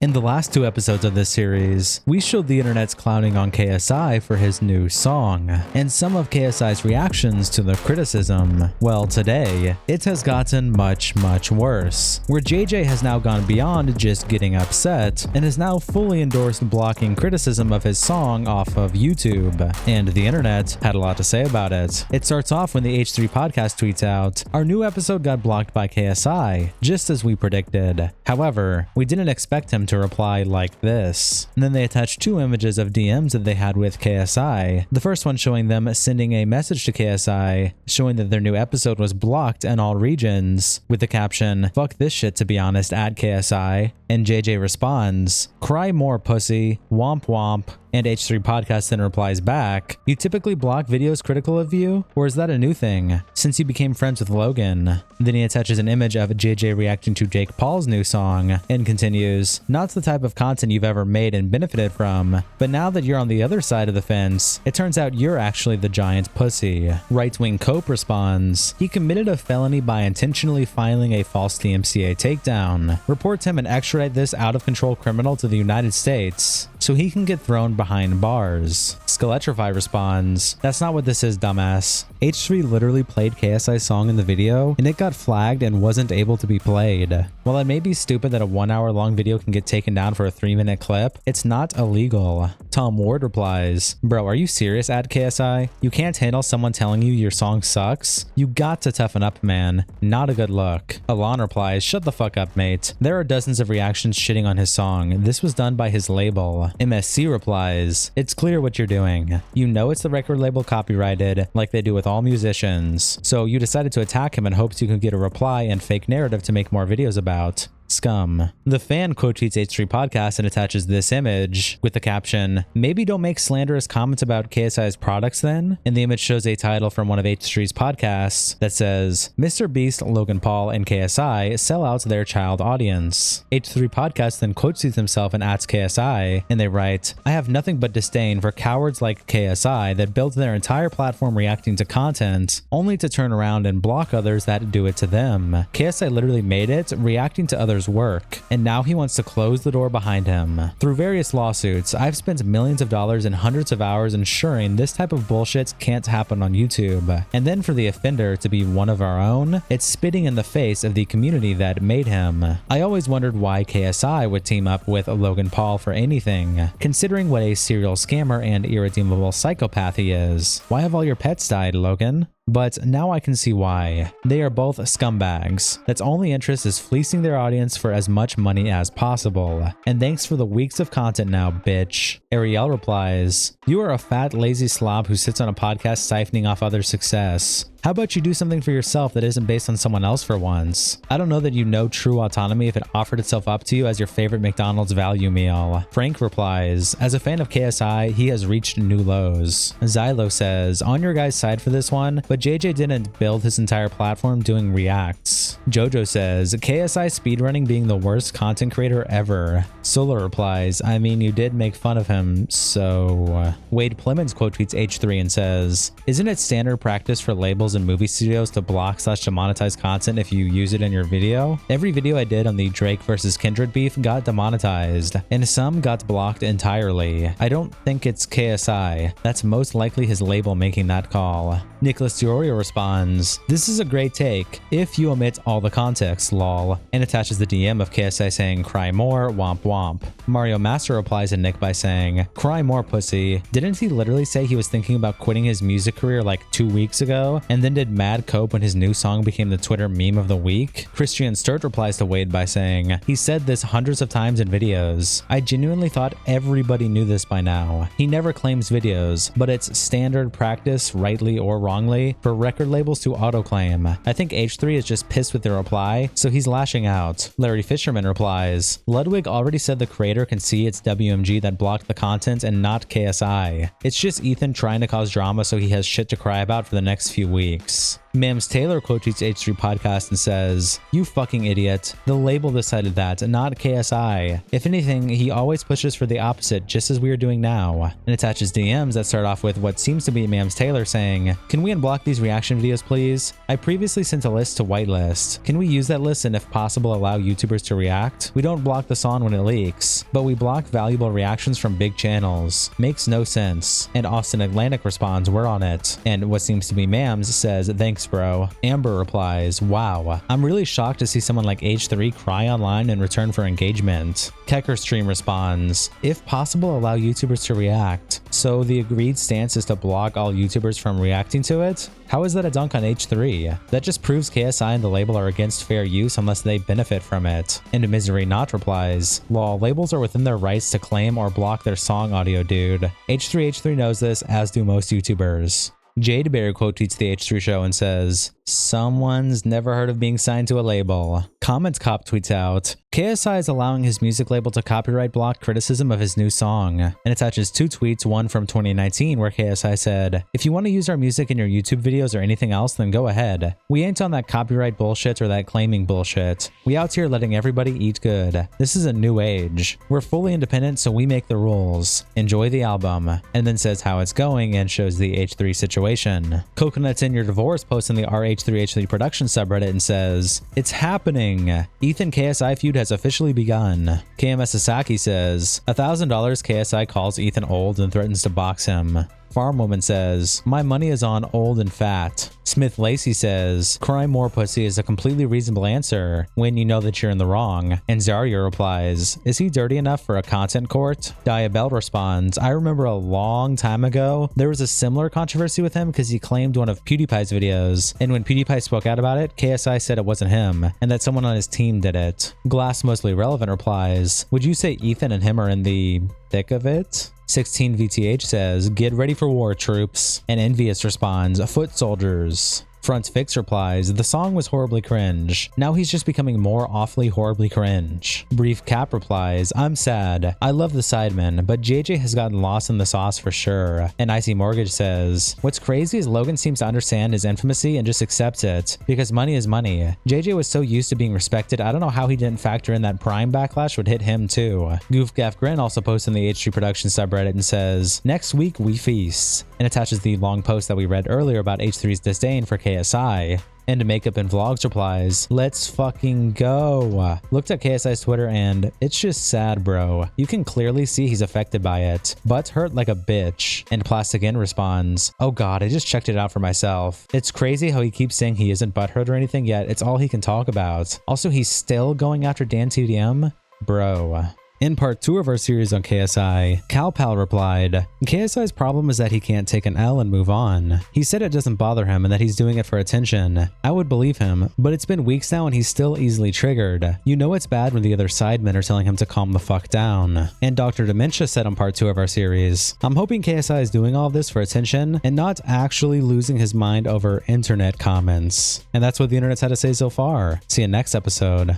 In the last two episodes of this series, we showed the internet's clowning on KSI for his new song, and some of KSI's reactions to the criticism. Well, today, it has gotten much worse, where JJ has now gone beyond just getting upset, and has now fully endorsed blocking criticism of his song off of YouTube, and the internet had a lot to say about it. It starts off when the H3 podcast tweets out, "Our new episode got blocked by KSI, just as we predicted. However, we didn't expect him to reply like this." And then they attach two images of DMs that they had with KSI. The first one showing them sending a message to KSI showing that their new episode was blocked in all regions, with the caption, "Fuck this shit to be honest at KSI." And JJ responds, "Cry more pussy, womp womp." And H3 Podcast then replies back, "You typically block videos critical of you? Or is that a new thing? Since you became friends with Logan." Then he attaches an image of JJ reacting to Jake Paul's new song and continues, "Not the type of content you've ever made and benefited from, but now that you're on the other side of the fence, it turns out you're actually the giant pussy." Right-wing Cope responds, "He committed a felony by intentionally filing a false DMCA takedown. Report him and extradite this out-of-control criminal to the United States so he can get thrown behind bars." Skeletrify responds, "That's not what this is, dumbass. H3 literally played KSI's song in the video, and it got flagged and wasn't able to be played. While it may be stupid that a 1 hour long video can get taken down for a 3-minute clip, it's not illegal." Tom Ward replies, "Bro, are you serious at KSI? You can't handle someone telling you your song sucks? You got to toughen up, man. Not a good look." Alon replies, "Shut the fuck up, mate. There are dozens of reactions shitting on his song. This was done by his label." MSC replies, "It's clear what you're doing. You know it's the record label copyrighted, like they do with all musicians. So you decided to attack him in hopes you could get a reply and fake narrative to make more videos about. Scum." The fan quote tweets H3 Podcast and attaches this image with the caption, "Maybe don't make slanderous comments about KSI's products then?" And the image shows a title from one of H3's podcasts that says, "Mr. Beast, Logan Paul, and KSI sell out their child audience." H3 Podcast then quote tweets himself and adds KSI, and they write, "I have nothing but disdain for cowards like KSI that built their entire platform reacting to content, only to turn around and block others that do it to them. KSI literally made it, reacting to others' work, and now he wants to close the door behind him. Through various lawsuits, I've spent millions of dollars and hundreds of hours ensuring this type of bullshit can't happen on YouTube. And then for the offender to be one of our own, it's spitting in the face of the community that made him. I always wondered why KSI would team up with Logan Paul for anything, considering what a serial scammer and irredeemable psychopath he is. Why have all your pets died, Logan? But now I can see why. They are both scumbags that's only interest is fleecing their audience for as much money as possible. And thanks for the weeks of content now, bitch." Ariel replies, "You are a fat, lazy slob who sits on a podcast siphoning off others' success. How about you do something for yourself that isn't based on someone else for once? I don't know that you know true autonomy if it offered itself up to you as your favorite McDonald's value meal." Frank replies, "As a fan of KSI, he has reached new lows." Xylo says, "On your guys' side for this one, but JJ didn't build his entire platform doing reacts." Jojo says, "KSI speedrunning being the worst content creator ever." Solar replies, "I mean, you did make fun of him, so..." Wade Plemons quote tweets H3 and says, "Isn't it standard practice for labels and movie studios to block/demonetize content if you use it in your video? Every video I did on the Drake versus Kindred beef got demonetized, and some got blocked entirely. I don't think it's KSI. That's most likely his label making that call." Nicholas Diorio responds, "This is a great take, if you omit all the context, lol," and attaches the DM of KSI saying, "Cry more, womp womp." Mario Master replies to Nick by saying, "Cry more, pussy. Didn't he literally say he was thinking about quitting his music career like 2 weeks ago? And then did mad cope when his new song became the Twitter meme of the week?" Christian Sturt replies to Wade by saying, "He said this hundreds of times in videos. I genuinely thought everybody knew this by now. He never claims videos, but it's standard practice, rightly or wrongly, for record labels to autoclaim. I think H3 is just pissed with the reply, so he's lashing out." Larry Fisherman replies, "Ludwig already said the creator can see it's WMG that blocked the content and not KSI. It's just Ethan trying to cause drama so he has shit to cry about for the next few weeks." Mims Taylor quote tweets H3 podcast and says, "You fucking idiot. The label decided that, not KSI. If anything, he always pushes for the opposite, just as we are doing now." And attaches DMs that start off with what seems to be Mims Taylor saying, "Can we unblock these reaction videos, please? I previously sent a list to whitelist. Can we use that list and if possible allow YouTubers to react? We don't block the song when it leaks, but we block valuable reactions from big channels. Makes no sense." And Austin Atlantic responds, "We're on it." And what seems to be Mams says, "Thanks, bro." Amber replies, "Wow, I'm really shocked to see someone like H3 cry online in return for engagement." Kecker Stream responds, "If possible, allow YouTubers to react. So the agreed stance is to block all YouTubers from reacting to it? How is that a dunk on H3? That just proves KSI and the label are against fair use unless they benefit from it." And Misery Not replies, "Lol, labels are within their rights to claim or block their song audio, dude. H3 knows this, as do most YouTubers." Jade Bear quote tweets the H3 show and says, "Someone's never heard of being signed to a label." Comments Cop tweets out, "KSI is allowing his music label to copyright block criticism of his new song," and attaches 2 tweets, one from 2019 where KSI said, "If you want to use our music in your YouTube videos or anything else, then go ahead. We ain't on that copyright bullshit or that claiming bullshit. We out here letting everybody eat good. This is a new age. We're fully independent, so we make the rules. Enjoy the album," and then says how it's going and shows the H3 situation. Coconuts in Your Divorce posts in the RH3H3 production subreddit and says, "It's happening. Ethan KSI feud has officially begun." KMS Sasaki says, $1,000 KSI calls Ethan old and threatens to box him. Farm Woman says, "My money is on old and fat." Smith Lacey says, "Cry more pussy is a completely reasonable answer when you know that you're in the wrong." And Zarya replies, "Is he dirty enough for a content court?" Diabell responds, "I remember a long time ago, there was a similar controversy with him because he claimed one of PewDiePie's videos, and when PewDiePie spoke out about it, KSI said it wasn't him, and that someone on his team did it." Glass Mostly Relevant replies, "Would you say Ethan and him are in the thick of it?" 16VTH says, "Get ready for war, troops." And Envious responds, "Foot soldiers." Front Fix replies, "The song was horribly cringe. Now he's just becoming more awfully horribly cringe." Brief Cap replies, "I'm sad. I love the Sidemen, but JJ has gotten lost in the sauce for sure." And Icy Mortgage says, "What's crazy is Logan seems to understand his infamousy and just accepts it, because money is money. JJ was so used to being respected, I don't know how he didn't factor in that Prime backlash would hit him too." Goof Gaff Grin also posts in the H3 Production subreddit and says, "Next week we feast," and attaches the long post that we read earlier about H3's disdain for KSI. And Makeup and Vlogs replies, "Let's fucking go." Looked at KSI's Twitter and it's just sad, bro. You can clearly see he's affected by it, but hurt like a bitch. And Plastic In responds, "Oh god, I just checked it out for myself. It's crazy how he keeps saying he isn't butthurt or anything, yet it's all he can talk about. Also, he's still going after Dan TDM? Bro." In part 2 of our series on KSI, CalPal replied, "KSI's problem is that he can't take an L and move on. He said it doesn't bother him and that he's doing it for attention. I would believe him, but it's been weeks now and he's still easily triggered. You know it's bad when the other sidemen are telling him to calm the fuck down." And Dr. Dementia said on part 2 of our series, "I'm hoping KSI is doing all of this for attention and not actually losing his mind over internet comments." And that's what the internet's had to say so far. See you next episode.